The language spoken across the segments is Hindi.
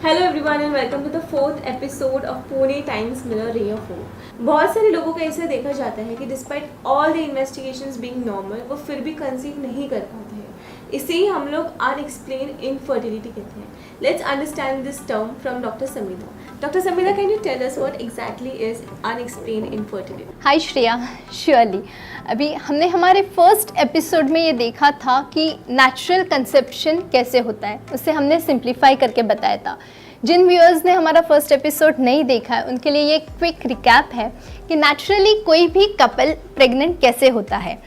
Hello everyone and welcome to the fourth episode of Pune times mirror ray of hope. बहुत सारे लोगों का ऐसा देखा जाता है कि despite all the investigations being normal वो फिर भी कंसीव नहीं कर पाते हैं। इसे ही हम लोग अनएक्सप्लेन इनफर्टिलिटी कहते हैं। Let's understand this term from doctor Sameera. Doctor Sameera, can you tell us what exactly is unexplain infertility? Hi Shreya, surely. अभी हमने हमारे फर्स्ट एपिसोड में ये देखा था कि नेचुरल कंसेप्शन कैसे होता है, उसे हमने सिंप्लीफाई करके बताया था। जिन व्यूअर्स ने हमारा फर्स्ट एपिसोड नहीं देखा है उनके लिए ये क्विक रिकैप है कि नेचुरली कोई भी कपल प्रेग्नेंट कैसे होता है।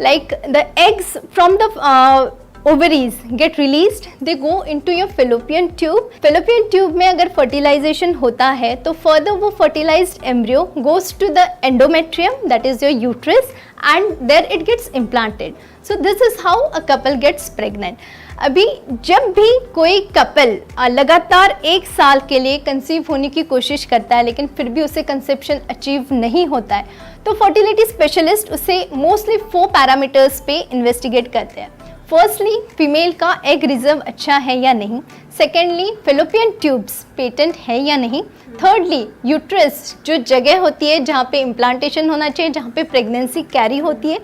Like the eggs from the ovaries get released, they go into your fallopian tube. fallopian tube में अगर fertilization होता है तो further वो fertilized embryo goes to the endometrium, that is your uterus, and there it gets implanted. So this is how a couple gets pregnant. अभी जब भी कोई कपल लगातार 1 साल के लिए कंसीव होने की कोशिश करता है लेकिन फिर भी उसे कंसेप्शन अचीव नहीं होता है तो फर्टिलिटी स्पेशलिस्ट उसे मोस्टली 4 पैरामीटर्स पे इन्वेस्टिगेट करते हैं। फर्स्टली, फीमेल का एग रिजर्व अच्छा है या नहीं। सेकेंडली, फेलोपियन ट्यूब्स पेटेंट है या नहीं। थर्डली, यूट्रस जो जगह होती है जहाँ पे इम्प्लांटेशन होना चाहिए, जहाँ पे प्रेगनेंसी कैरी होती है,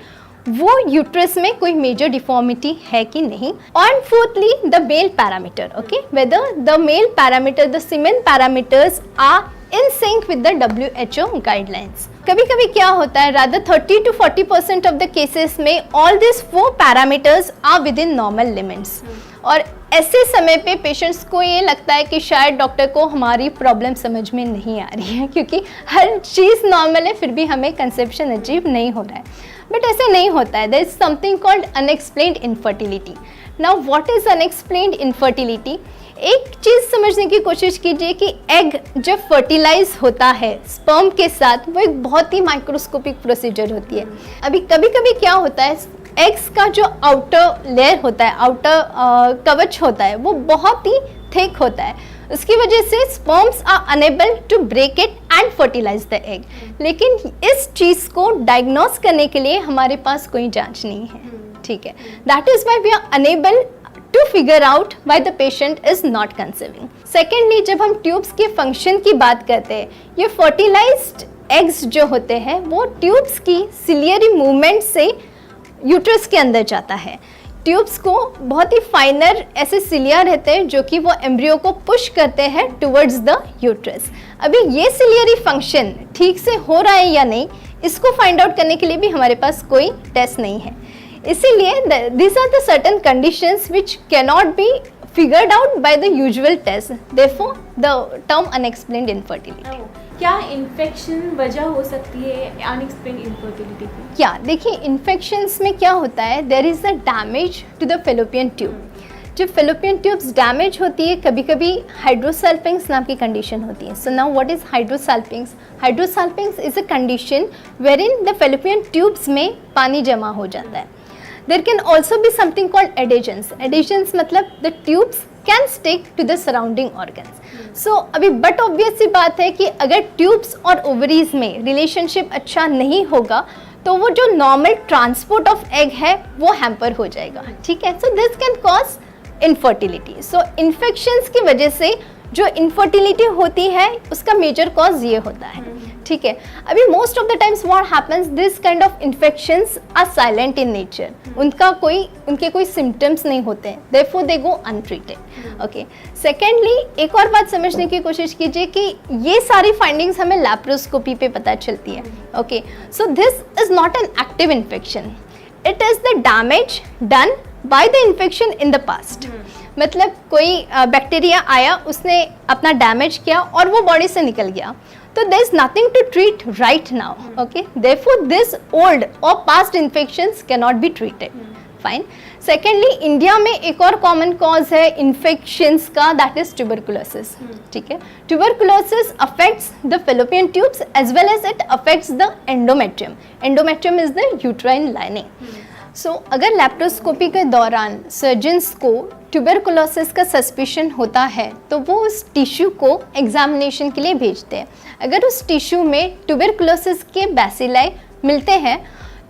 वो यूट्रस में कोई मेजर डिफॉर्मिटी है कि नहीं। और fourthly, the male parameter, okay, whether the male parameter, the semen parameters are in sync with the WHO guidelines. कभी कभी क्या होता है, rather 30 to 40% of the cases में all these 4 parameters are within normal limits. और ऐसे समय पे पेशेंट्स को ये लगता है कि शायद डॉक्टर को हमारी प्रॉब्लम समझ में नहीं आ रही है क्योंकि हर चीज़ नॉर्मल है फिर भी हमें कंसेप्शन अचीव नहीं हो रहा है। बट ऐसे नहीं होता है। There is something called unexplained infertility. Now what is unexplained infertility? एक चीज़ समझने की कोशिश कीजिए कि एग जब फर्टिलाइज होता है स्पर्म के साथ, वो एक बहुत ही माइक्रोस्कोपिक प्रोसीजर होती है। अभी कभी कभी क्या होता है, एग्स का जो आउटर लेयर होता है, आउटर कवच होता है, वो बहुत ही थिक होता है। उसकी वजह से sperms are unable to break it and fertilize the egg. लेकिन इस चीज़ को डायग्नोस करने के लिए हमारे पास कोई जांच नहीं है, ठीक है। That is why we are unable to figure out why the patient is not conceiving. Secondly, जब हम ट्यूब्स के फंक्शन की बात करते हैं, ये फर्टिलाइज्ड एग्स जो होते हैं वो ट्यूब्स की सिलियरी मूवमेंट से यूट्रस के अंदर जाता है। ट्यूब्स को बहुत ही फाइनर ऐसे सिलिया रहते हैं जो कि वो एम्ब्रियो को पुश करते हैं टुवर्ड्स द यूट्रस। अभी ये सिलियरी फंक्शन ठीक से हो रहा है या नहीं, इसको फाइंड आउट करने के लिए भी हमारे पास कोई टेस्ट नहीं है। इसीलिए these are the certain conditions which cannot be figured out by the usual test. Therefore, the term unexplained infertility. क्या इन्फेक्शन वजह हो सकती है अनएक्सप्लेन इनफर्टिलिटी की? क्या देखिए, इन्फेक्शंस में क्या होता है, there is a damage to the fallopian tube. जब fallopian tubes डैमेज होती है, कभी कभी हाइड्रोसल्पिंग्स नाम की कंडीशन होती है। So now what is hydrosalpinx? Hydrosalpinx is a condition wherein the fallopian tubes में पानी जमा हो जाता है। There can also be something called adhesions. Adhesions मतलब the tubes can stick to the surrounding organs. So अभी बट ऑब्वियस सी बात है कि अगर ट्यूब्स और ओवरीज में रिलेशनशिप अच्छा नहीं होगा तो वो जो नॉर्मल ट्रांसपोर्ट ऑफ एग है वो हैम्पर हो जाएगा, ठीक है। So this can cause infertility. So infections की वजह से जो इनफर्टिलिटी होती है उसका मेजर कॉज ये होता है, ठीक है। अभी most of the times what happens, this kind of infections are silent in nature. उनके कोई सिम्टम्स नहीं होते हैं, therefore they go untreated, okay. Secondly, एक और बात समझने की कोशिश कीजिए कि ये सारी फाइंडिंग्स हमें लैप्रोस्कोपी पे पता चलती है, okay. So this is not an active infection, it is the damage done by the infection in the past. मतलब कोई बैक्टीरिया आया, उसने अपना डैमेज किया और वो बॉडी से निकल गया, तो there is nothing to treat right now, okay? Therefore, this old or past infections cannot be treated. Fine. Secondly, India में एक और कॉमन कॉज है इन्फेक्शंस का, दैट इज ट्यूबरकुलोसिस, ठीक है। Tuberculosis affects the fallopian tubes as well as it affects the endometrium. Endometrium is the uterine lining. सो अगर लैप्रोस्कोपी के दौरान सर्जन्स को ट्यूबरकुलोसिस का सस्पिशन होता है तो वो उस टिश्यू को एग्जामिनेशन के लिए भेजते हैं। अगर उस टिश्यू में ट्यूबरकुलोसिस के बैसिलाई मिलते हैं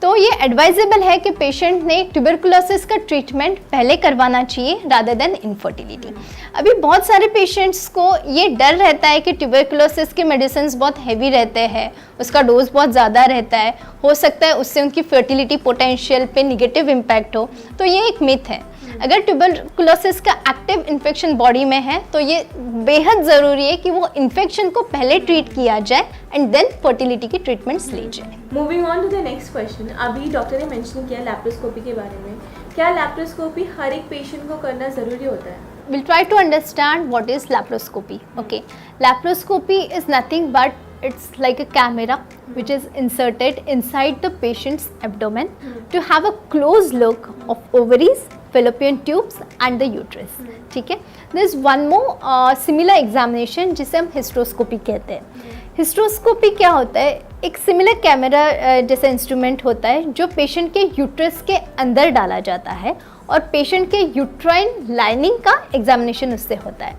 तो ये एडवाइजेबल है कि पेशेंट ने ट्यूबरकुलोसिस का ट्रीटमेंट पहले करवाना चाहिए रादर देन इनफर्टिलिटी। अभी बहुत सारे पेशेंट्स को ये डर रहता है कि ट्यूबरकुलोसिस के मेडिसिन बहुत हैवी रहते हैं, उसका डोज बहुत ज़्यादा रहता है, हो सकता है उससे उनकी फर्टिलिटी पोटेंशियल पे निगेटिव इम्पैक्ट हो। तो ये एक मिथ है। अगर ट्यूबरकुलोसिस का एक्टिव इन्फेक्शन बॉडी में है तो ये बेहद ज़रूरी है कि वो इन्फेक्शन को पहले ट्रीट किया जाए एंड देन फर्टिलिटी की ट्रीटमेंट्स ली जाए। Moving on to the next question, अभी डॉक्टर ने मेंशन किया लैप्रोस्कोपी के बारे में। क्या लैप्रोस्कोपी हर एक पेशेंट को करना ज़रूरी होता है? We'll try to understand what is laparoscopy. Okay, laparoscopy is nothing but it's like a camera which is inserted inside the patient's abdomen to have a close look of ovaries, fallopian tubes and the uterus. ठीक है, there is one more similar examination जिसे हम हिस्ट्रोस्कोपी कहते हैं। हिस्ट्रोस्कोपी क्या होता है? एक सिमिलर कैमरा जैसा इंस्ट्रूमेंट होता है जो पेशेंट के यूट्रस के अंदर डाला जाता है और पेशेंट के यूट्राइन लाइनिंग का एग्जामिनेशन उससे होता है।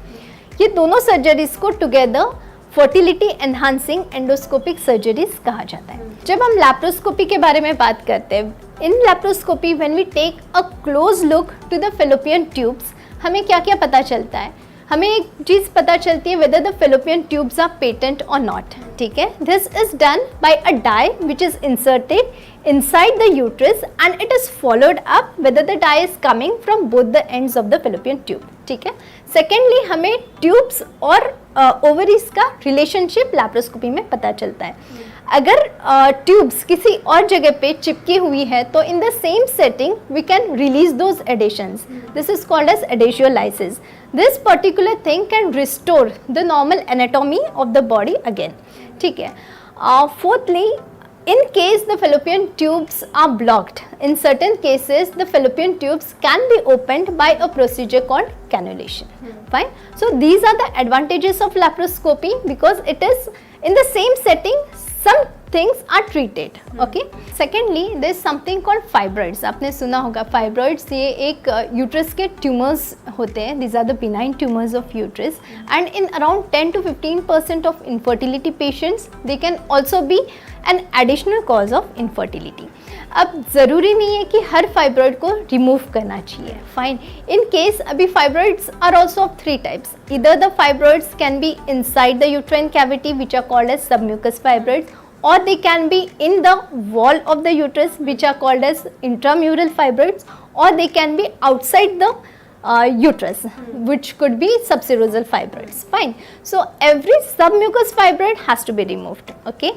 ये दोनों सर्जरीज को together fertility enhancing endoscopic surgeries कहा जाता है। जब हम लैप्रोस्कोपी के बारे में बात करते हैं, in laparoscopy when we take a close look to the fallopian tubes, हमें क्या क्या पता चलता है? हमें एक चीज़ पता चलती है whether the fallopian tubes are patent और नॉट। ठीक है, this is done by a dye which is inserted inside the uterus and it is followed up whether the dye is coming from both the ends of the fallopian tube. ठीक है, सेकेंडली हमें ट्यूब्स और ओवरीज का रिलेशनशिप लैप्रोस्कोपी में पता चलता है। अगर ट्यूब्स किसी और जगह पे चिपकी हुई है तो in the same setting we can release those adhesions. This is called as adhesiolysis. This particular thing can restore the normal anatomy of the body again. ठीक है, fourthly, in case the fallopian tubes are blocked, in certain cases the fallopian tubes can be opened by a procedure called cannulation. Fine. So these are the advantages of laparoscopy because it is in the same setting, some things are treated. Okay. Secondly, there is something called fibroids. आपने सुना होगा fibroids, ये एक uterus के tumors होते हैं. These are the benign tumors of uterus and in around 10 to 15% of infertility patients, they can also be an additional cause of infertility. अब ज़रूरी नहीं है कि हर फाइब्रॉइड को रिमूव करना चाहिए। फाइन, इन केस अभी fibroids are also of 3 types. इधर the fibroids can be inside the uterine cavity which are called as submucous fibroids, or they can be in the wall of the uterus which are called as intramural fibroids, or they can be outside the uterus which could be subserosal fibroids. Fine. So every submucous fibroid has to be removed. Okay.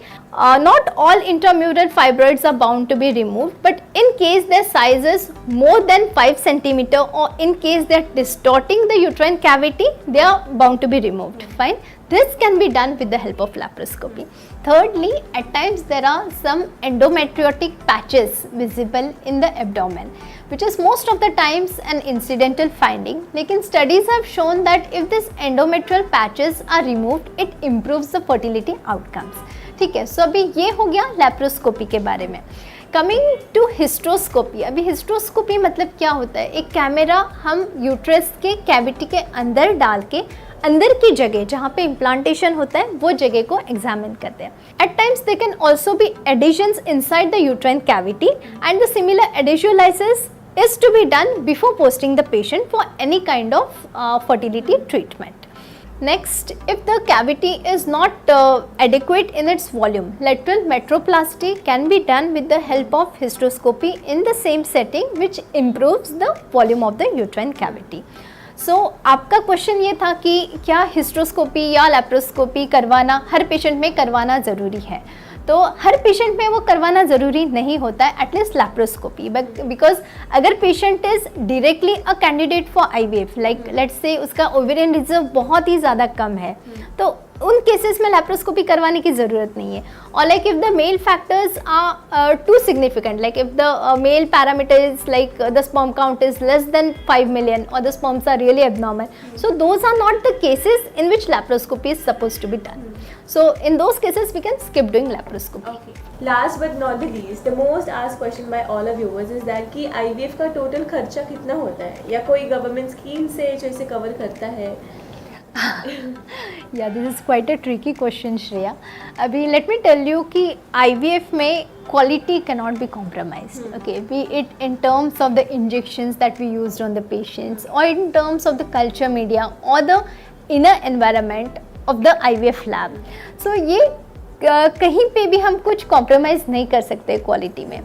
Not all intramural fibroids are bound to be removed, but in case their size is more than 5 centimeter or in case they are distorting the uterine cavity, they are bound to be removed. Fine. This can be done with the help of laparoscopy. Thirdly, at times there are some endometriotic patches visible in the abdomen, which is most of the times an incidental finding. लेकिन studies have shown that if these endometrial patches are removed, it improves the fertility outcomes. ठीक है, so अभी ये हो गया laparoscopy के बारे में। कमिंग टू हिस्ट्रोस्कोपी, अभी हिस्ट्रोस्कोपी मतलब क्या होता है? एक कैमरा हम यूट्रस के कैविटी के अंदर डाल के अंदर की जगह जहाँ पे इम्प्लांटेशन होता है वो जगह को एग्जामिन करते हैं। At times they can also be adhesions inside the uterine cavity and the similar adhesiolysis is to be done before posting the patient for any kind of fertility treatment. Next, if the cavity is not adequate in its volume, lateral metroplasty can be done with the help of hysteroscopy in the same setting, which improves the volume of the uterine cavity. So, आपका क्वेश्चन ये था कि क्या हिस्ट्रोस्कोपी या लैप्रोस्कोपी करवाना हर पेशेंट में करवाना ज़रूरी है? तो हर पेशेंट में वो करवाना ज़रूरी नहीं होता है, एटलीस्ट लैप्रोस्कोपी, बट बिकॉज अगर patient is directly a candidate for IVF, like let's say उसका ओवेरियन रिजर्व बहुत ही ज़्यादा कम है, तो उन केसेस में लैप्रोस्कोपी करवाने की ज़रूरत नहीं है। और like if the male factors are too significant, like if the male parameter is like the sperm count is less than 5 million और the sperms are really abnormal, so those are not the cases in which laparoscopy is suppose to be done. So in those cases we can skip doing laparoscopy. Okay. Last but not the least, the most asked question by all our viewers is that कि IVF का टोटल खर्चा कितना होता है या कोई गवर्नमेंट स्कीम से जो इसे कवर करता है? या this is quite a tricky question Shreya. अभी लेट मी टेल यू कि IVF में quality cannot be compromised. Okay, be it in terms of the injections that we used on the patients, or in terms of the culture media, or the inner environment of the IVF lab. So ये कहीं पे भी हम कुछ कॉम्प्रोमाइज़ नहीं कर सकते क्वालिटी में.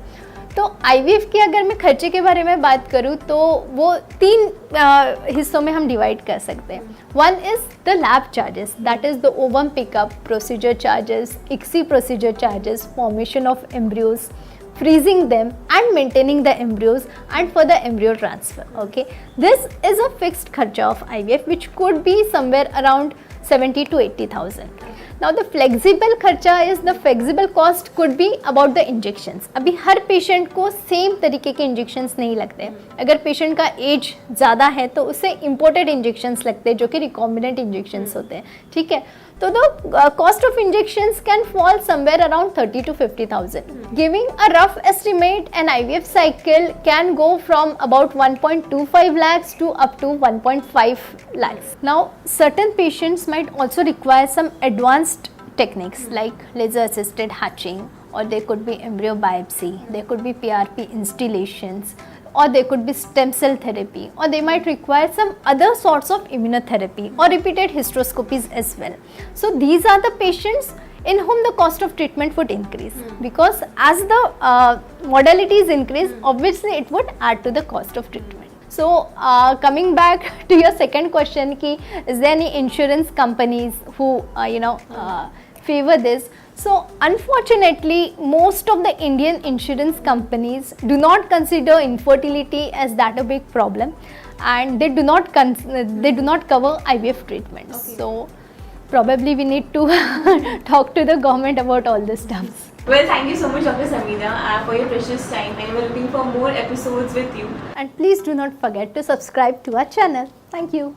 तो IVF के अगर मैं खर्चे के बारे में बात करूँ तो वो 3 हिस्सों में हम डिवाइड कर सकते हैं. One is the lab charges, that is the ovum pickup, procedure charges, ICSI procedure charges, formation of embryos, freezing them and maintaining the embryos, and for the embryo transfer. Okay, this is a fixed kharcha of IVF which could be somewhere around 70 to 80,000. Now the flexible खर्चा is the flexible cost could be about the injections. अभी हर पेशेंट को सेम तरीके के इंजेक्शंस नहीं लगते. अगर पेशेंट का एज ज़्यादा है तो उसे इम्पोर्टेड इंजेक्शंस लगते हैं जो कि रिकॉम्बिनेंट इंजेक्शंस होते हैं. ठीक है, तो the cost of injections can fall somewhere around 30 to 50,000. Giving a rough estimate, an IVF cycle can go from about 1.25 lakhs to up to 1.5 lakhs. Now, certain patients might also require some advanced techniques like laser assisted hatching, or there could be embryo biopsy, there could be PRP instillations, or there could be stem cell therapy, or they might require some other sorts of immunotherapy or repeated hysteroscopies as well. So these are the patients in whom the cost of treatment would increase, because as the modalities increase, obviously it would add to the cost of treatment. So coming back to your second question, ki is there any insurance companies who favor this? So unfortunately, most of the Indian insurance companies do not consider infertility as that a big problem, and they do not cover IVF treatments. Okay. So probably we need to talk to the government about all this stuff. Well, thank you so much, Dr. Sameera, for your precious time, and we're looking for more episodes with you. And please do not forget to subscribe to our channel. Thank you.